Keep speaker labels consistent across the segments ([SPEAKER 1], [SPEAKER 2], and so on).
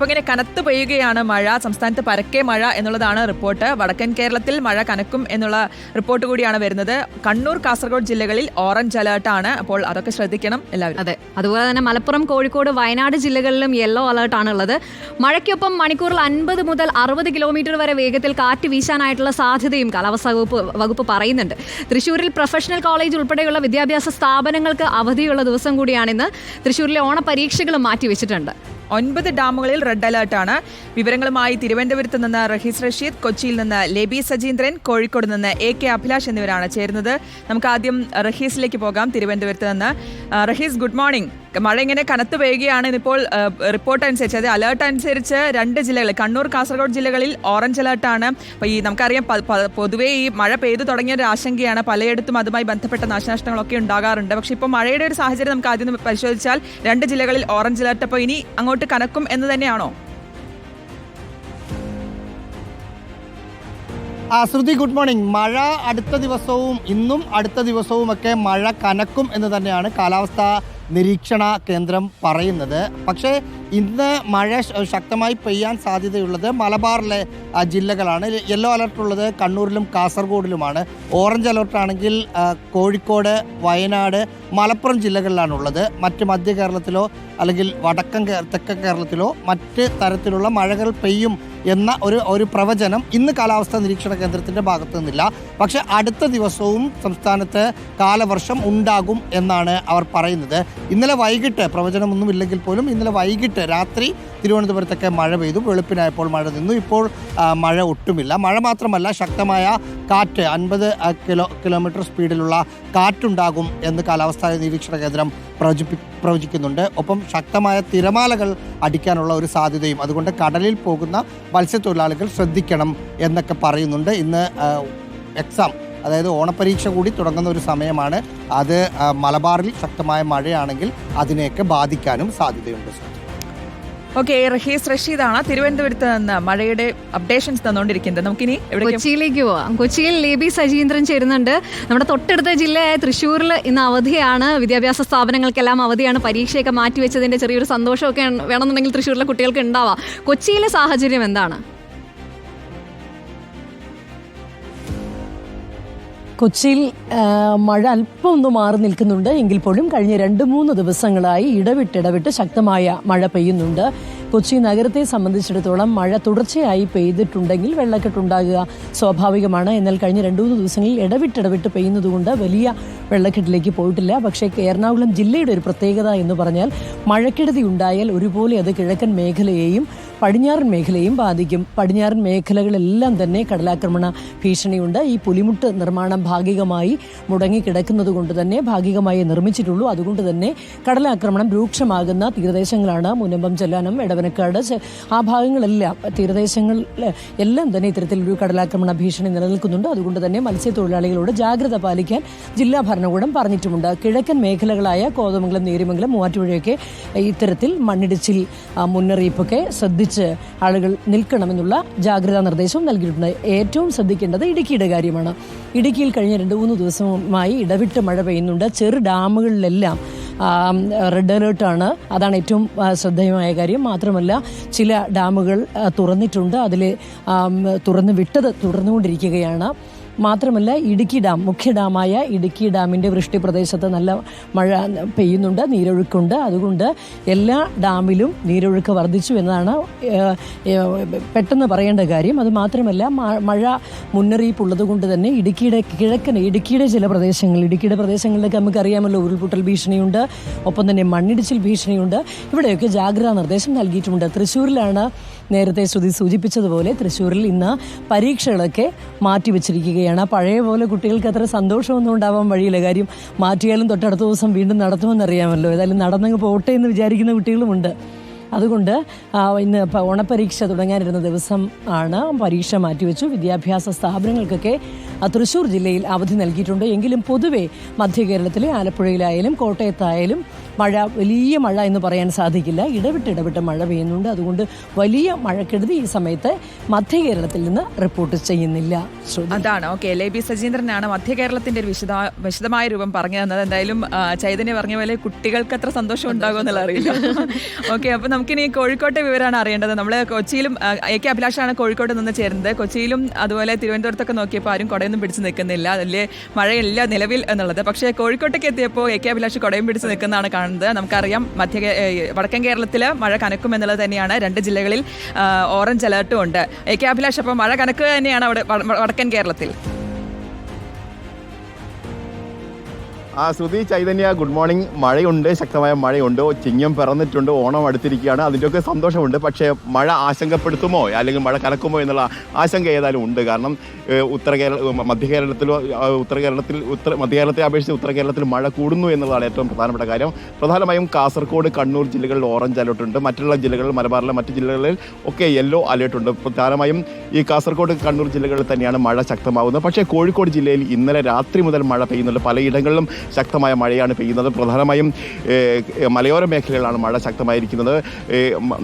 [SPEAKER 1] അപ്പോൾ ഇങ്ങനെ കനത്ത് പെയ്യുകയാണ് മഴ. സംസ്ഥാനത്ത് പരക്കെ മഴ എന്നുള്ളതാണ് റിപ്പോർട്ട്. വടക്കൻ കേരളത്തിൽ മഴ കനക്കും എന്നുള്ള റിപ്പോർട്ട് കൂടിയാണ് വരുന്നത്. കണ്ണൂർ, കാസർഗോഡ് ജില്ലകളിൽ ഓറഞ്ച് അലേർട്ടാണ്. അപ്പോൾ അതൊക്കെ ശ്രദ്ധിക്കണം എല്ലാവരും.
[SPEAKER 2] അതെ, അതുപോലെ തന്നെ മലപ്പുറം, കോഴിക്കോട്, വയനാട് ജില്ലകളിലും യെല്ലോ അലേർട്ടാണ് ഉള്ളത്. മഴയ്ക്കൊപ്പം മണിക്കൂറിൽ 50 മുതൽ 60 കിലോമീറ്റർ വരെ വേഗത്തിൽ കാറ്റ് വീശാനായിട്ടുള്ള സാധ്യതയും കാലാവസ്ഥാ വകുപ്പ് പറയുന്നുണ്ട്. തൃശ്ശൂരിൽ പ്രൊഫഷണൽ കോളേജ് ഉൾപ്പെടെയുള്ള വിദ്യാഭ്യാസ സ്ഥാപനങ്ങൾക്ക് അവധിയുള്ള ദിവസം കൂടിയാണിന്ന്. തൃശ്ശൂരിലെ ഓണപരീക്ഷകളും മാറ്റിവെച്ചിട്ടുണ്ട്.
[SPEAKER 1] 9 ഡാമുകളിൽ റെഡ് അലേർട്ടാണ്. വിവരങ്ങളുമായി തിരുവനന്തപുരത്ത് നിന്ന് റഹീസ് റഷീദ്, കൊച്ചിയിൽ നിന്ന് ലേബി സജീന്ദ്രൻ, കോഴിക്കോട് നിന്ന് AK അഭിലാഷ് എന്നിവരാണ് ചേരുന്നത്. നമുക്ക് ആദ്യം റഹീസിലേക്ക് പോകാം. തിരുവനന്തപുരത്ത് നിന്ന് റഹീസ്, ഗുഡ് മോർണിംഗ്. മഴ ഇങ്ങനെ കനത്ത് പെയ്യുകയാണ്. ഇതിപ്പോൾ റിപ്പോർട്ട് അനുസരിച്ച്, അത് അലേർട്ട് അനുസരിച്ച് 2 ജില്ലകൾ, കണ്ണൂർ, കാസർഗോഡ് ജില്ലകളിൽ ഓറഞ്ച് അലേർട്ടാണ്. അപ്പോൾ നമുക്കറിയാം പൊതുവേ ഈ മഴ പെയ്തു തുടങ്ങിയ ഒരു ആശങ്കയാണ്. പലയിടത്തും അതുമായി ബന്ധപ്പെട്ട നാശനഷ്ടങ്ങളൊക്കെ ഉണ്ടാകാറുണ്ട്. പക്ഷേ ഇപ്പോൾ മഴയുടെ ഒരു സാഹചര്യം നമുക്ക് ആദ്യം പരിശോധിച്ചാൽ 2 ജില്ലകളിൽ ഓറഞ്ച് അലേർട്ട്. അപ്പോൾ ഇനി അങ്ങോട്ട് കനക്കും എന്ന് തന്നെയാണോ?
[SPEAKER 3] ശ്രുതി, ഗുഡ് മോർണിംഗ്. മഴ അടുത്ത ദിവസവും ഇന്നും അടുത്ത ദിവസവുമൊക്കെ മഴ കനക്കും എന്ന് തന്നെയാണ് കാലാവസ്ഥാ നിരീക്ഷണ കേന്ദ്രം പറയുന്നത്. പക്ഷേ ഇന്ന് മഴ ശക്തമായി പെയ്യാൻ സാധ്യതയുള്ളത് മലബാറിലെ ജില്ലകളാണ്. യെല്ലോ അലർട്ടുള്ളത് കണ്ണൂരിലും കാസർഗോഡിലുമാണ്. ഓറഞ്ച് അലർട്ടാണെങ്കിൽ കോഴിക്കോട്, വയനാട്, മലപ്പുറം ജില്ലകളിലാണുള്ളത്. മറ്റ് മധ്യ കേരളത്തിലോ അല്ലെങ്കിൽ തെക്കൻ കേരളത്തിലോ മറ്റ് തരത്തിലുള്ള മഴകൾ പെയ്യും എന്ന ഒരു പ്രവചനം ഇന്ന് കാലാവസ്ഥാ നിരീക്ഷണ കേന്ദ്രത്തിൻ്റെ ഭാഗത്തു നിന്നില്ല. പക്ഷേ അടുത്ത ദിവസവും സംസ്ഥാനത്ത് കാലവർഷം ഉണ്ടാകും എന്നാണ് അവർ പറയുന്നത്. ഇന്നലെ വൈകിട്ട്, പ്രവചനമൊന്നുമില്ലെങ്കിൽ പോലും ഇന്നലെ വൈകിട്ട് രാത്രി തിരുവനന്തപുരത്തൊക്കെ മഴ പെയ്തു. വെളുപ്പിനായപ്പോൾ മഴ നിന്നു. ഇപ്പോൾ മഴ ഒട്ടുമില്ല. മഴ മാത്രമല്ല, ശക്തമായ കാറ്റ്, 50 കിലോമീറ്റർ സ്പീഡിലുള്ള കാറ്റുണ്ടാകും എന്ന് കാലാവസ്ഥാ നിരീക്ഷണ കേന്ദ്രം പ്രവചിക്കുന്നുണ്ട്. ഒപ്പം ശക്തമായ തിരമാലകൾ അടിക്കാനുള്ള ഒരു സാധ്യതയും. അതുകൊണ്ട് കടലിൽ പോകുന്ന മത്സ്യത്തൊഴിലാളികൾ ശ്രദ്ധിക്കണം എന്നൊക്കെ പറയുന്നുണ്ട്. ഇന്ന് എക്സാം, അതായത് ഓണപരീക്ഷ കൂടി തുടങ്ങുന്ന ഒരു സമയമാണ്. അത് മലബാറിൽ ശക്തമായ മഴയാണെങ്കിൽ അതിനെയൊക്കെ ബാധിക്കാനും സാധ്യതയുണ്ട്.
[SPEAKER 1] ഓക്കെ, റഹീസ് റഷീദാണ് തിരുവനന്തപുരത്ത് നിന്ന് മഴയുടെ അപ്ഡേഷൻസ് തന്നുകൊണ്ടിരിക്കുന്നത്. നമുക്കിനി
[SPEAKER 2] കൊച്ചിയിലേക്ക് പോവാം. കൊച്ചിയിൽ ലേബി സജീന്ദ്രൻ ചേരുന്നുണ്ട്. നമ്മുടെ തൊട്ടടുത്ത ജില്ലയായ തൃശ്ശൂരിൽ ഇന്ന് അവധിയാണ്. വിദ്യാഭ്യാസ സ്ഥാപനങ്ങൾക്കെല്ലാം അവധിയാണ്. പരീക്ഷയൊക്കെ മാറ്റിവെച്ചതിന്റെ ചെറിയൊരു സന്തോഷമൊക്കെ വേണമെന്നുണ്ടെങ്കിൽ തൃശ്ശൂരിലെ കുട്ടികൾക്ക് ഉണ്ടാവാം. കൊച്ചിയിലെ സാഹചര്യം എന്താണ്?
[SPEAKER 4] കൊച്ചിയിൽ മഴ അല്പം ഒന്ന് മാറി നിൽക്കുന്നുണ്ട്. എങ്കിൽ പോലും കഴിഞ്ഞ 2-3 ദിവസങ്ങളായി ഇടവിട്ട് ശക്തമായ മഴ പെയ്യുന്നുണ്ട്. കൊച്ചി നഗരത്തെ സംബന്ധിച്ചിടത്തോളം മഴ തുടർച്ചയായി പെയ്തിട്ടുണ്ടെങ്കിൽ വെള്ളക്കെട്ടുണ്ടാകുക സ്വാഭാവികമാണ്. എന്നാൽ കഴിഞ്ഞ 2-3 ദിവസങ്ങളിൽ ഇടവിട്ട് പെയ്യുന്നതുകൊണ്ട് വലിയ വെള്ളക്കെട്ടിലേക്ക് പോയിട്ടില്ല. പക്ഷേ എറണാകുളം ജില്ലയുടെ ഒരു പ്രത്യേകത എന്ന് പറഞ്ഞാൽ മഴക്കെടുതി ഉണ്ടായാൽ ഒരുപോലെ അത് കിഴക്കൻ മേഖലയെയും പടിഞ്ഞാറൻ മേഖലയും ബാധിക്കും. പടിഞ്ഞാറൻ മേഖലകളെല്ലാം തന്നെ കടലാക്രമണ ഭീഷണിയുണ്ട്. ഈ പുലിമുട്ട് നിർമ്മാണം ഭാഗികമായി മുടങ്ങിക്കിടക്കുന്നത് കൊണ്ട് തന്നെ ഭാഗികമായി നിർമ്മിച്ചിട്ടുള്ളൂ. അതുകൊണ്ട് തന്നെ കടലാക്രമണം രൂക്ഷമാകുന്ന തീരദേശങ്ങളാണ് മുനമ്പം, ചെല്ലാനം, എടവനക്കാട്, ആ ഭാഗങ്ങളെല്ലാം തീരദേശങ്ങളിൽ എല്ലാം തന്നെ ഇത്തരത്തിലൊരു കടലാക്രമണ ഭീഷണി നിലനിൽക്കുന്നുണ്ട്. അതുകൊണ്ട് തന്നെ മത്സ്യത്തൊഴിലാളികളോട് ജാഗ്രത പാലിക്കാൻ ജില്ലാ ഭരണകൂടം പറഞ്ഞിട്ടുമുണ്ട്. കിഴക്കൻ മേഖലകളായ കോതമംഗലം, നേരിമംഗലം, മൂവാറ്റുപുഴയൊക്കെ ഇത്തരത്തിൽ മണ്ണിടിച്ചിൽ മുന്നറിയിപ്പൊക്കെ ശ്രദ്ധിച്ച് ആളുകൾ നിൽക്കണമെന്നുള്ള ജാഗ്രതാ നിർദ്ദേശവും നൽകിയിട്ടുണ്ട്. ഏറ്റവും ശ്രദ്ധിക്കേണ്ടത് ഇടുക്കിയുടെ കാര്യമാണ്. ഇടുക്കിയിൽ കഴിഞ്ഞ 2-3 ദിവസമായി ഇടവിട്ട് മഴ പെയ്യുന്നുണ്ട്. ചെറു ഡാമുകളിലെല്ലാം റെഡ് അലേർട്ടാണ്. അതാണ് ഏറ്റവും ശ്രദ്ധേയമായ കാര്യം. മാത്രമല്ല ചില ഡാമുകൾ തുറന്നിട്ടുണ്ട്. അതിൽ തുറന്നു വിട്ടത് തുടർന്നുകൊണ്ടിരിക്കുകയാണ്. മാത്രമല്ല ഇടുക്കി ഡാം, മുഖ്യ ഡാമായ ഇടുക്കി ഡാമിൻ്റെ വൃഷ്ടി പ്രദേശത്ത് നല്ല മഴ പെയ്യുന്നുണ്ട്, നീരൊഴുക്കുണ്ട്. അതുകൊണ്ട് എല്ലാ ഡാമിലും നീരൊഴുക്ക് വർദ്ധിച്ചു എന്നതാണ് പെട്ടെന്ന് പറയേണ്ട കാര്യം. അത് മാത്രമല്ല മഴ മുന്നറിയിപ്പുള്ളത് കൊണ്ട് തന്നെ ഇടുക്കിയുടെ ചില പ്രദേശങ്ങൾ, ഇടുക്കിയുടെ പ്രദേശങ്ങളിലൊക്കെ നമുക്കറിയാമല്ലോ, ഉരുൾപൊട്ടൽ ഭീഷണിയുണ്ട്. ഒപ്പം തന്നെ മണ്ണിടിച്ചിൽ ഭീഷണിയുണ്ട്. ഇവിടെയൊക്കെ ജാഗ്രതാ നിർദ്ദേശം നൽകിയിട്ടുമുണ്ട്. തൃശ്ശൂരിലാണ് നേരത്തെ ശ്രുതി സൂചിപ്പിച്ചതുപോലെ തൃശ്ശൂരിൽ ഇന്ന് പരീക്ഷകളൊക്കെ മാറ്റിവെച്ചിരിക്കുകയാണ്. പഴയ പോലെ കുട്ടികൾക്ക് അത്ര സന്തോഷമൊന്നും ഉണ്ടാവാൻ വഴിയില്ല. കാര്യം മാറ്റിയാലും തൊട്ടടുത്ത ദിവസം വീണ്ടും നടത്തുമെന്നറിയാമല്ലോ. ഏതായാലും നടന്നങ്ങ് പോട്ടെ എന്ന് വിചാരിക്കുന്ന കുട്ടികളുമുണ്ട്. അതുകൊണ്ട് ഇന്ന് ഓണപരീക്ഷ തുടങ്ങാനിരുന്ന ദിവസം ആണ് പരീക്ഷ മാറ്റിവെച്ചു. വിദ്യാഭ്യാസ സ്ഥാപനങ്ങൾക്കൊക്കെ തൃശ്ശൂർ ജില്ലയിൽ അവധി നൽകിയിട്ടുണ്ട്. എങ്കിലും പൊതുവെ മധ്യ കേരളത്തിലെ ആലപ്പുഴയിലായാലും കോട്ടയത്തായാലും മഴ വലിയ മഴ എന്ന് പറയാൻ സാധിക്കില്ല. ഇടവിട്ട് മഴ പെയ്യുന്നുണ്ട്. അതുകൊണ്ട് വലിയ മഴക്കെടുതി ഈ സമയത്ത് മധ്യ കേരളത്തിൽ നിന്ന് റിപ്പോർട്ട് ചെയ്യുന്നില്ല.
[SPEAKER 1] അതാണ് ഓക്കെ. ലേബി സജീന്ദ്രനാണ് മധ്യ കേരളത്തിന്റെ ഒരു വിശദമായ രൂപം പറഞ്ഞു തന്നത്. എന്തായാലും ചൈതന്യ പറഞ്ഞ പോലെ കുട്ടികൾക്ക് അത്ര സന്തോഷം ഉണ്ടാകുമോ എന്നുള്ള അറിയില്ല. ഓക്കെ, അപ്പൊ നമുക്കിനി കോഴിക്കോട്ടെ വിവരമാണ് അറിയേണ്ടത്. നമ്മൾ കൊച്ചിയിലും AK അഭിലാഷാണ് കോഴിക്കോട് നിന്ന് ചേരുന്നത്. കൊച്ചിയിലും അതുപോലെ തിരുവനന്തപുരത്തൊക്കെ നോക്കിയപ്പോൾ ആരും കുടയൊന്നും പിടിച്ച് നിൽക്കുന്നില്ല, അതിലെ മഴയില്ല നിലവിൽ എന്നുള്ളത്. പക്ഷേ കോഴിക്കോട്ടേക്ക് എത്തിയപ്പോൾ AK അഭിലാഷ് കുടയും പിടിച്ച് നിൽക്കുന്നതാണ് കാണുന്നത്. നമുക്കറിയാം വടക്കൻ കേരളത്തിൽ മഴ കനക്കും എന്നുള്ളത് തന്നെയാണ്. 2 ജില്ലകളിൽ ഓറഞ്ച് അലേർട്ടും ഉണ്ട്. AK അഭിലാഷ്, അപ്പോൾ മഴ കനക്കുക തന്നെയാണ് അവിടെ വടക്കൻ കേരളത്തിൽ.
[SPEAKER 5] ശ്രുതി, ചൈതന്യ, ഗുഡ് മോർണിംഗ്. മഴയുണ്ട്, ശക്തമായ മഴയുണ്ട്. ചിങ്ങം പിറന്നിട്ടുണ്ട്, ഓണം അടുത്തിരിക്കുകയാണ്. അതിൻ്റെയൊക്കെ സന്തോഷമുണ്ട്. പക്ഷേ മഴ ആശങ്കപ്പെടുത്തുമോ അല്ലെങ്കിൽ മഴ കനക്കുമോ എന്നുള്ള ആശങ്ക ഏതായാലും ഉണ്ട്. കാരണം മധ്യ കേരളത്തെ അപേക്ഷിച്ച് ഉത്തര കേരളത്തിൽ മഴ കൂടുന്നു എന്നുള്ളതാണ് ഏറ്റവും പ്രധാനപ്പെട്ട കാര്യം. പ്രധാനമായും കാസർഗോഡ്, കണ്ണൂർ ജില്ലകളിൽ ഓറഞ്ച് അലേർട്ടുണ്ട്. മറ്റുള്ള ജില്ലകളിൽ, മലബാറിലെ മറ്റ് ജില്ലകളിൽ ഒക്കെ യെല്ലോ അലേർട്ടുണ്ട്. പ്രധാനമായും ഈ കാസർഗോഡ്, കണ്ണൂർ ജില്ലകളിൽ തന്നെയാണ് മഴ ശക്തമാകുന്നത്. പക്ഷേ കോഴിക്കോട് ജില്ലയിൽ ഇന്നലെ രാത്രി മുതൽ മഴ പെയ്യുന്നുണ്ട്. പലയിടങ്ങളിലും ശക്തമായ മഴയാണ് പെയ്യുന്നത്. പ്രധാനമായും മലയോര മേഖലകളിലാണ് മഴ ശക്തമായിരിക്കുന്നത്.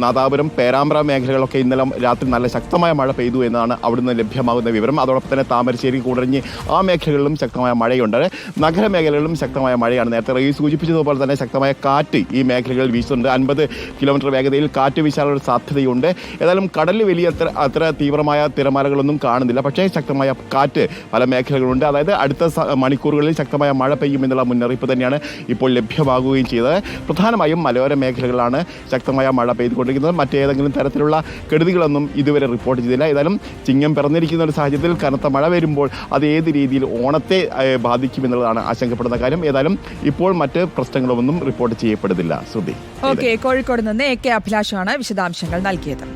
[SPEAKER 5] നാദാപുരം, പേരാമ്പ്ര മേഖലകളൊക്കെ ഇന്നലെ രാത്രി നല്ല ശക്തമായ മഴ പെയ്തു എന്നാണ് അവിടുന്ന് ലഭ്യമാകുന്ന വിവരം. അതോടൊപ്പം തന്നെ താമരശ്ശേരി, കൂടരഞ്ഞി ആ മേഖലകളിലും ശക്തമായ മഴയുണ്ട്. നഗരമേഖലകളിലും ശക്തമായ മഴയാണ്. നേരത്തെ സൂചിപ്പിച്ചതുപോലെ തന്നെ ശക്തമായ കാറ്റ് ഈ മേഖലകളിൽ വീശുന്നുണ്ട്. 50 കിലോമീറ്റർ വേഗതയിൽ കാറ്റ് വീശാനുള്ള സാധ്യതയുണ്ട്. ഏതായാലും കടലിൽ വലിയ അത്ര തീവ്രമായ തിരമാലകളൊന്നും കാണുന്നില്ല. പക്ഷേ ശക്തമായ കാറ്റ് പല മേഖലകളുണ്ട്. അതായത് അടുത്ത മണിക്കൂറുകളിൽ ശക്തമായ മഴ പെയ്യുമെന്നുള്ള മുന്നറിയിപ്പ് തന്നെയാണ് ഇപ്പോൾ ലഭ്യമാകുകയും ചെയ്തത്. പ്രധാനമായും മലയോര മേഖലകളിലാണ് ശക്തമായ മഴ പെയ്തുകൊണ്ടിരിക്കുന്നത്. മറ്റേതെങ്കിലും തരത്തിലുള്ള കെടുതികളൊന്നും ഇതുവരെ റിപ്പോർട്ട് ചെയ്തില്ല. ഏതായാലും ചിങ്ങം പിറന്നിരിക്കുന്ന ഒരു സാഹചര്യത്തിൽ കനത്ത മഴ വരുമ്പോൾ അത് ഏത് രീതിയിൽ ഓണത്തെ ബാധിക്കുമെന്നുള്ളതാണ് ആശങ്കപ്പെടുന്ന കാര്യം. ഏതായാലും ഇപ്പോൾ മറ്റ് പ്രശ്നങ്ങളൊന്നും റിപ്പോർട്ട് ചെയ്യപ്പെടുന്നില്ല. ശ്രുതി,
[SPEAKER 1] ഓക്കെ. കോഴിക്കോട് നിന്ന് AK അഭിലാഷാണ് വിശദാംശങ്ങൾ നൽകിയത്.